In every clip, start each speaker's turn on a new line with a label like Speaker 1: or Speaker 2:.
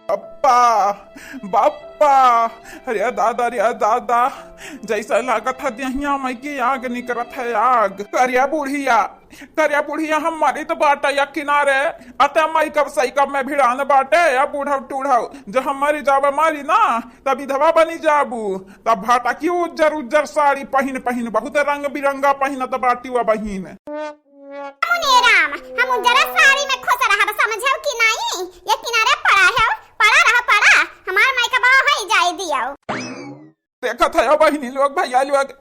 Speaker 1: अप्पा बाप्पा, अरे दादा रे दादा, जैसा लागत है दहिया मई की आग निकलत है आग। करिया बुढ़िया हमारी तो बाटा या किनारे अतः मई कब सही कब मैं भिड़ान बाटे या बूढ़ा टूढ़ाऊ जब हमारी जाब मारी ना तभी धवा बनी जाबू। तब भाटा की उज्जर उज्जर साड़ी पहन पहन बहुत रंग बिरंगा पहन तो बाटी हुआ बहिन।
Speaker 2: राम हम उजरा साड़ी में खोस रहा समझो कि नहीं, ये किनारे पड़ा हमार माई का बाव होई जाए दियो।
Speaker 1: देखा था बहिनी लोग भैया लोग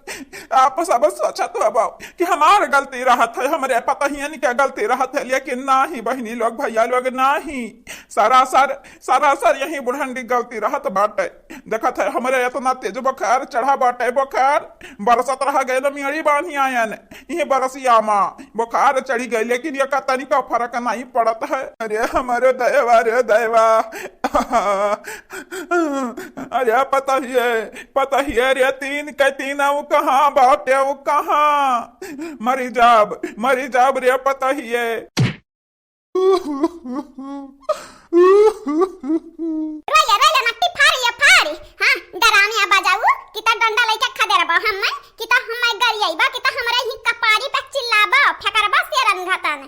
Speaker 1: आप सब सोचा तो अब कि हमार गलती रहा था, हमारे पता ही नहीं क्या गलती रहा था, लेकिन ना ही बहिनी लोग भैया लोग ना ही सरासर यही बुढ़ंडी गलती रहा तो बाटे। देखा था हमारे इतना तेज बुखार चढ़ा बाटे, बुखार बरसत रहा गए ना मियाड़ी बानी आयन ये बरसिया माँ बुखार चढ़ी गई, लेकिन ये का तनिका फर्क नहीं पड़ता है। अरे हमारे दैवा अरे पता ही है रे तीन के तीन वो कहाँ बाटे वो कहाँ मरी जाब रे पता ही है।
Speaker 2: रोले मट्टी फाड़ी हां डरामे आ बजाऊ किता डंडा लेके खदे रबो हम किता हम गरियाईबा किता हमरे ही कपाड़ी पे चिल्लाबो फेकरबा शेरन घातन।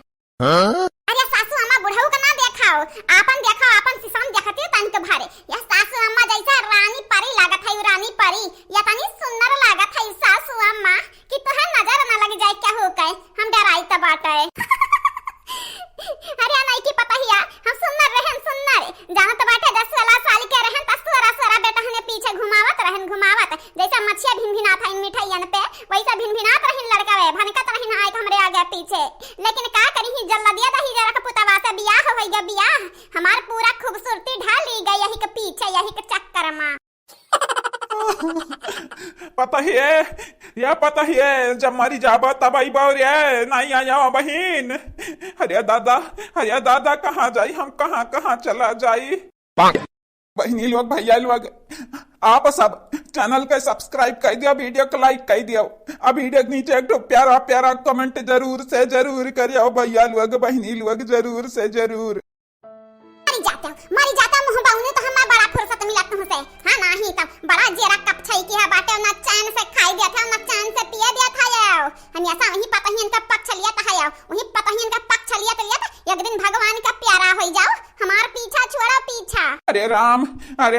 Speaker 2: अरे सासू अम्मा बुढ़ऊ का ना देखाओ आपन सिसम देखती तन के भारे या सासू अम्मा जैसा रानी परी लागत है, रानी परी या तनी सुंदर लागत है सासू अम्मा कि तो है नजर ना लग जाए क्या हो गए हम डराई त बाटे। अरे नहीं की पता हिया हम सुंदर जानत बाटे 10-16 साल के रहन त सोरा बेटा हने पीछे घुमावत जैसा मछिया भिनभिनात है मिठाइयन पे वैसा भिनभिनात रहन लड़का वे भनकत रहन आए हमरे आगे पीछे। लेकिन का करी ही जल्दिया दही जरा का पुतवा से बियाह होई ग बियाह हमार पूरा खूबसूरती ढाल ली गई यही के पीछे यही के चक्कर में।
Speaker 1: पता ही है जब मरी जाबा तब आई बार नहीं आया बहिन। अरे दादा कहाँ जाई हम कहाँ चला जाई। बहिनी लोग भैया लोग आप सब चैनल के सब्सक्राइब कर दिया, वीडियो को लाइक कर दिया, अब वीडियो के नीचे एक प्यारा कमेंट जरूर करियो भैया लोग बहिनी लोग जरूर से जरूर।
Speaker 2: मरी जाता मुंह बाउने तो हमारा बड़ा फुर्सत मिला तुम से हां नहीं तब बड़ा जेरा कप छई की है बाटे ना चैन से खाई दिया था ना चैन से पिया दिया था यार हम ऐसा वही पता ही इनका पक्ष लिया था यार वही पता ही इनका पक्ष लिया था एक दिन भगवान का प्यारा हो जाओ हमार पीछा छोड़ा पीछा।
Speaker 1: अरे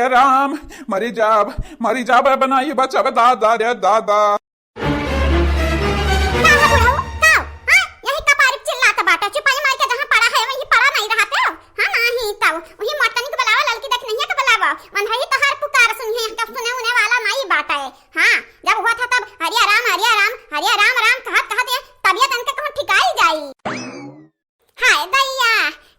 Speaker 1: राम मरी जाब बनाई बचब दादा रे दादा।
Speaker 2: मनहरी तो हर पुकार सुनिए कब सुने उने वाला नहीं बाटा है। हां जब हुआ था तब हरिया राम कहत तबियत इनके कहां ठिकाई जाई। हाय दैया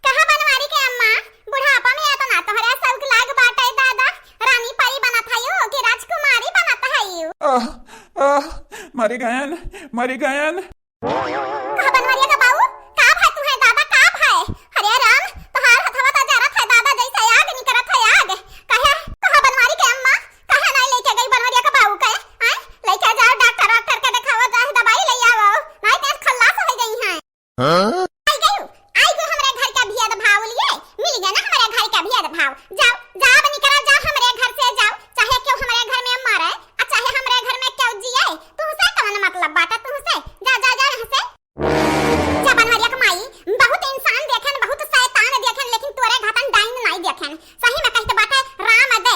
Speaker 2: कहां बनवारी के अम्मा बुढ़ापा में आता ना तोहरे सब लाग बाटा है दादा रानी परी बना था यो कि राजकुमारी बनता है यो।
Speaker 1: मरी गयन
Speaker 2: कहां बनवारी का बाऊ का भाई तू है दादा का भाई हरिया राम तोहार हथवा ता जरा था दादा जैसा आग नहीं करत है आग कहां बनवारी के अम्मा कहां नहीं लेके गई बनवारी का बाऊ के हैं लेके जाओ डॉक्टर के दिखाओ जाए दवाई ले आओ नहीं तो खल्लास हो गई हैं। आई गई हमरे घर का भियाद भाव लिए मिल गया ना हमारे घर का भियाद भाव जाओ बनी करा जाओ हमरे घर से जाओ चाहे क्यों हमारे घर में मरे चाहे हमरे घर में क्यों जिए तुमसे कौन मतलब बाटा तुमसे जा यहाँ से जा बनवारी का माई बहुत इंसान देखेन बहुत शैतान देखेन लेकिन तोरे घातन डाइन नहीं देखेन सही में कहते बाटे राम दे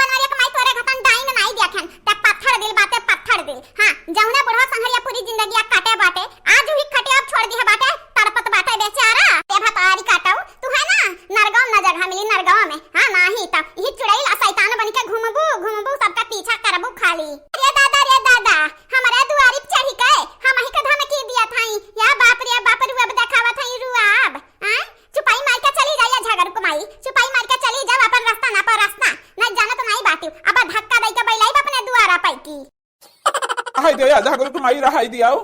Speaker 2: बनवारी का माई तोरे घातन डाइन नहीं देखेन त पत्थर दिल बाटे पत्थर दिल। हां जौना बुढ़वा संहरिया पूरी जिंदगी काटे बाटे आज ही खटिया छोड़ दी है बाटे तड़पत बाटे बेचारा ते भतारी काटौ तू है ना नरगांव न जगह मिली नरगांव में। हां नाही त ई चुड़ैल शैतान बन के घूमबू सबका पीछा करबू खाली। रे दादा हमारे दुआरी पे चढ़ी के हम ही का धमकी दिया थाई या बाप रे अब देखावा थाई रुआब हैं चुपाई मार के चली जाया झगड़ को माई चुपाई मार के चली जा अपन रास्ता न जाना तो नहीं बाटी अब धक्का दे के बैलाई अपने दुआरा पाई की।
Speaker 1: हाय दे झगड़ को माई रहाई दियाओ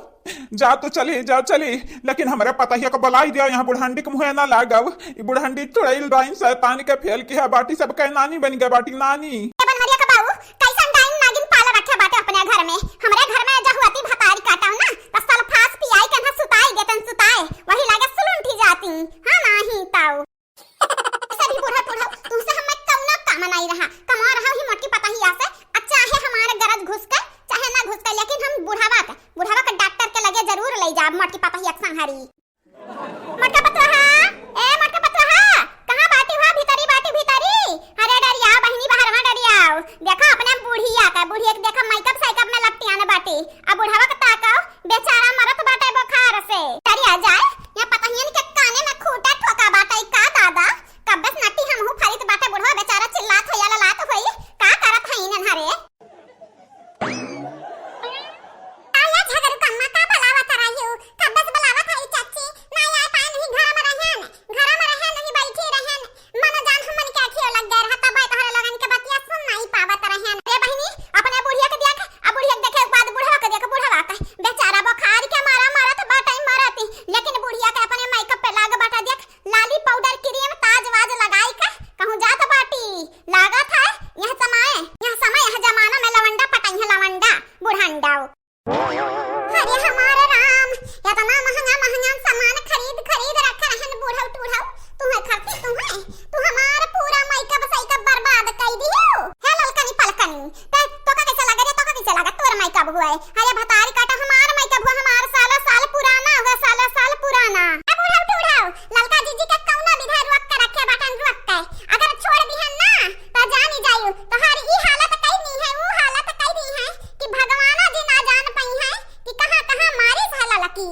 Speaker 1: जा तो चली लेकिन हमारे पता ही को बुलाई दिया यहाँ बुढ़ांडी के मुँह ना लागव बुढ़ांडी चुड़ैल डाइन शैतान के फेल की है बाटी सब कह नानी बन गया बाटी नानी।
Speaker 2: बनवरिया का बाऊ कैसन डाइन नागिन पाला रखे बाटे अपने घर में हमरे घर में जहुआती भतारी काटाऊ ना त सल्फास पियाई के ना सुताए वही लागे सुलुंठी जाती। हां नहीं ताऊ सभी बूढ़ा तुमसे हम कमाई रहा कमा रहा ही मोटी पता ही से अच्छा है हमारे गरज घुस के चाहे ना घुस के लेकिन हम बुढ़ावा के डॉक्टर के लगे जरूर ले जाब मोटी पता ही संहारी मोटा पतरा ए मोटा पतरा कहां बाटी हुआ भीतरी अरे डरिया बहनी बाहर में डरिया देखा अपने बुढ़िया के देखा मेकअप साइकअप में लपटी आने बाटी अब बुढ़ावा के ताकाओ बेचारा मरत बाटे बुखार से डरिया जाए या पता ही के काने में खूंटा ठोका बाटे का दादा कब्बस नट्टी हम हूं फरित बाटे बुढ़वा बेचारा चिल्लात होया ललात होई का करत हई नन्हरे आया झगड़ कम्मा का बलावत रहियो कब्बस बलावत हई चाची ना आए पाए नहीं घर में रहन नहीं बैठी रहन मन जान हमन के आखियो लग गए रहता भाई तोहरे लगन के बतिया सुन नहीं पावत रहन रे बहिनी अपने बुढ़िया के देख अब बुढ़िया के देखे के बाद बुढ़वा के देख बुढ़वा के बेचारा बुखार के मारा मारत बाटे मरती लेकिन बुढ़िया के अपने मेकअप पे लाग बाटा देख लाली पाउडर क्रीम ताज वाज लगाई के कहूं जात बाटी लागत है यह समय यह जमाना में लवंडा पटाई है लवंडा बुढ़ंडाओ अरे हमारे राम इतना महंगा सामान खरीद रखा रहन बूढ़ा टूढ़ा तुम्हें खर्ची तू हमारा पूरा मेकअप साइकअप बर्बाद कर दियो है ललकनी पलकनी तो का कैसे लगा तोर मेकअप हुआ है अरे भतारी काटा हमारा मेकअप हुआ हमारा साल पुराना होगा साल पुराना ए बूढ़ा टूढ़ा ललका जीजी के कौना विधा रोक के रखे बटन रोक के अगर छोड़ दिहन ना तो जानी जायू तोहारी ई हालत कई नहीं है वो हालत कई नहीं है कि भगवान जी ना जान पई है कि कहां मारी साला लकी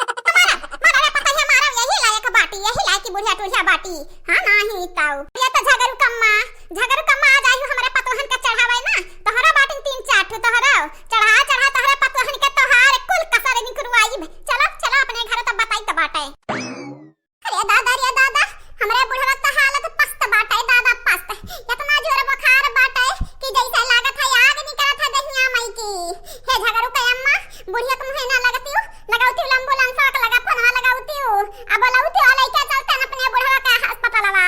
Speaker 2: हमारा पता है हमारा यही लायक बुढ़िया टुढ़िया बाटी हां नाही ताऊ ये तो झगड़ू कम्मा आ जाई हमारे पतोहन के चढ़ावे ना तोहरा बाटिन 3-4 ठो तोहरा चढ़ा तोहरे पतोहन के तोहार कुल कसर निकरवाई चलो अपने घर तो बताई तो बाटे अरे दादा हमरे बुढ़वा का हालत पस्त बाटे दादा पस्त इतना जोर बुखार बाटे कि जैसे लागत है आग निकलत है दहिया मई की हे झगड़ू के अम्मा बुढ़िया तुम है ना लगाती एम्बुलेंस का लगा फोनवा लगाउती अब लाउती लइका चलते अपने बुढ़वा का अस्पतालवा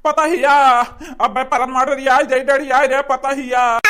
Speaker 1: पता ही यार अब मैं परन मार रही आई डड़ी आई रे पता ही यार